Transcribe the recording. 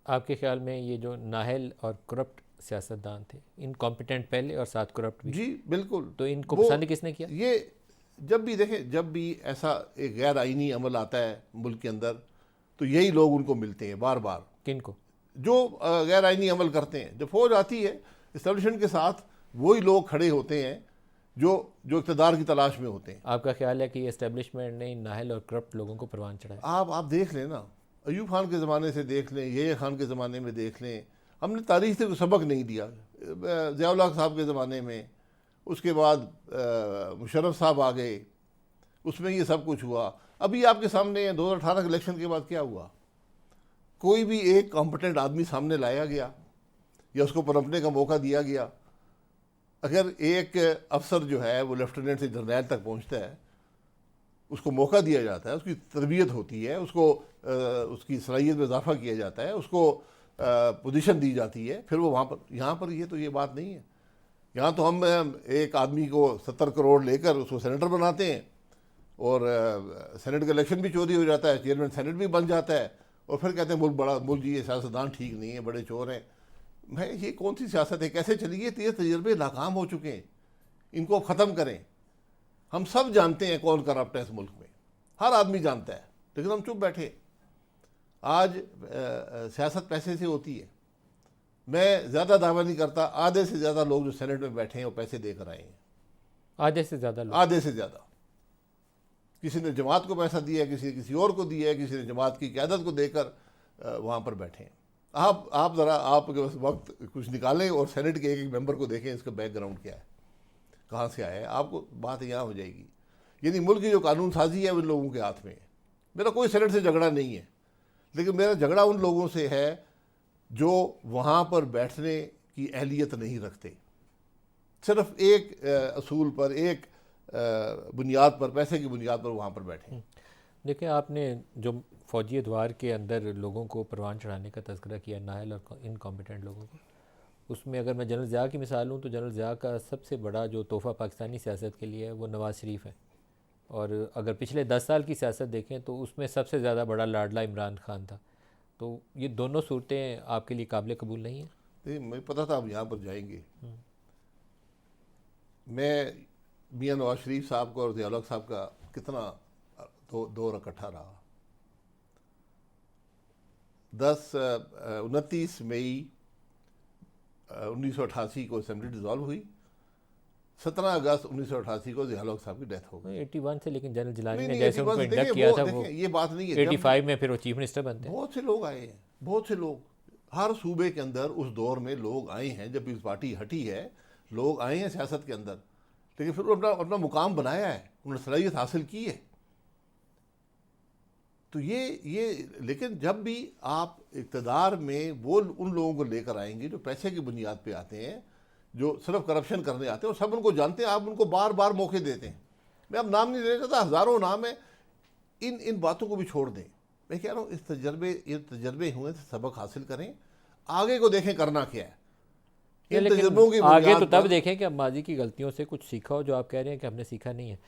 आपके ख्याल में ये जो नाहल और करप्ट सियासतदान थे, इनकॉम्पिटेंट पहले और साथ करप्ट भी, जी बिल्कुल। तो इनको वो पसंद किसने किया? ये जब भी देखें, जब भी ऐसा एक गैर आईनी अमल आता है मुल्क के अंदर, तो यही लोग उनको मिलते हैं बार बार, किनको? जो गैर आईनी अमल करते हैं। जब फौज आती है इस्टेब्लिशमेंट के साथ, वही लोग खड़े होते हैं जो जो इक़्तिदार की तलाश में होते हैं। आपका ख्याल है कि इस्टेब्लिशमेंट ने नाहल और करप्ट लोगों को परवान चढ़ाया? आप देख लें ना, अयूब खान के ज़माने से देख लें, ये खान के ज़माने में देख लें, हमने तारीख से कोई सबक नहीं दिया। ज़िया-उल हक साहब के ज़माने में, उसके बाद मुशर्रफ साहब आ गए, उसमें ये सब कुछ हुआ। अभी आपके सामने 2018 के इलेक्शन के बाद क्या हुआ? कोई भी एक कॉम्पिटेंट आदमी सामने लाया गया या उसको पनपने का मौका दिया गया? अगर एक अफसर जो है वो लेफ्टिनेंट से जर्नैल तक पहुंचता है, उसको मौका दिया जाता है, उसकी तरबियत होती है, उसको उसकी सलाहियत में इजाफा किया जाता है, उसको पोजीशन दी जाती है, फिर वो वहाँ पर, यहाँ पर ये तो ये बात नहीं है। यहाँ तो हम एक आदमी को 70 करोड़ लेकर उसको सेनेटर बनाते हैं, और सेनेट का इलेक्शन भी चोरी हो जाता है, चेयरमैन सेनेट भी बन जाता है, और फिर कहते हैं मुल्क बड़ा, मुल्क जी ये सियासतदान ठीक नहीं है, बड़े चोर हैं। मैं, ये कौन सी सियासत है? कैसे चली? ये तजर्बे नाकाम हो चुके हैं, इनको ख़त्म करें। हम सब जानते हैं कौन करप्ट है इस मुल्क में, हर आदमी जानता है, लेकिन हम चुप बैठे। आज सियासत पैसे से होती है। मैं ज़्यादा दावा नहीं करता, आधे से ज़्यादा लोग जो सेनेट में बैठे हैं वो पैसे देकर आए हैं। आधे से ज़्यादा लोग? आधे से ज़्यादा। किसी ने जमात को पैसा दिया है, किसी ने किसी और को दिया है, किसी ने जमात की क़यादत को देकर वहाँ पर बैठे हैं। आप ज़रा आपके पास वक्त कुछ निकालें और सेनेट के एक एक मेंबर को देखें, इसका बैकग्राउंड क्या है, कहाँ से आया है, आपको बात यहाँ हो जाएगी। यानी मुल्क की जो कानून साजी है उन लोगों के हाथ में है। मेरा कोई सेनेट से झगड़ा नहीं है, लेकिन मेरा झगड़ा उन लोगों से है जो वहाँ पर बैठने की अहलियत नहीं रखते, सिर्फ एक असूल पर, एक बुनियाद पर, पैसे की बुनियाद पर वहाँ पर बैठे। देखिए, आपने जो फौजी अदवार के अंदर लोगों को परवान चढ़ाने का तज़किरा किया, नाहल और इनकॉम्पिटेंट लोगों को, उसमें अगर मैं जनरल ज़िया की मिसाल लूँ तो जनरल ज़िया का सबसे बड़ा जो तोहफ़ा पाकिस्तानी सियासत के लिए है वो नवाज़ शरीफ है। और अगर पिछले 10 साल की सियासत देखें तो उसमें सबसे ज़्यादा बड़ा लाडला इमरान खान था। तो ये दोनों सूरतें आपके लिए काबिल कबूल नहीं हैं? नहीं, मुझे पता था आप यहाँ पर जाएंगे। मैं मियाँ नवाज शरीफ साहब को और ज़िया-उल हक साहब का कितना दौर इकट्ठा रहा। 29 मई 1988 को असेंबली डिज़ोल्व हुई, 17 अगस्त 1988 को ज़िया-उल हक साहब की डेथ हो गई। 81 से, लेकिन जनरल जिलानी नहीं ने नहीं, जैसे उनको इंडक्ट किया था वो ये बात नहीं है। 85 में फिर वो चीफ मिनिस्टर बनते हैं। बहुत से लोग आए हैं, बहुत से लोग हर सूबे के अंदर उस दौर में लोग आए हैं। जब इस पार्टी हटी है, लोग आए हैं सियासत के अंदर, लेकिन फिर अपना अपना मुकाम बनाया है, उन्होंने सलाहियत हासिल की है। तो ये लेकिन जब भी आप इक़्तिदार में वो उन लोगों को लेकर आएंगे जो पैसे की बुनियाद पे आते हैं, जो सिर्फ करप्शन करने आते हैं, और सब उनको जानते हैं, आप उनको बार बार मौके देते हैं। मैं अब नाम नहीं लेना चाहता, हज़ारों नाम है। इन बातों को भी छोड़ दें। मैं कह रहा हूँ, ये तजर्बे हुए तो सबक हासिल करें, आगे को देखें करना क्या है। इन तजर्बों की आगे तो बुनियाद तब पर देखें कि अब माजी की गलतियों से कुछ सीखा हो, जो आप कह रहे हैं कि हमने सीखा नहीं है।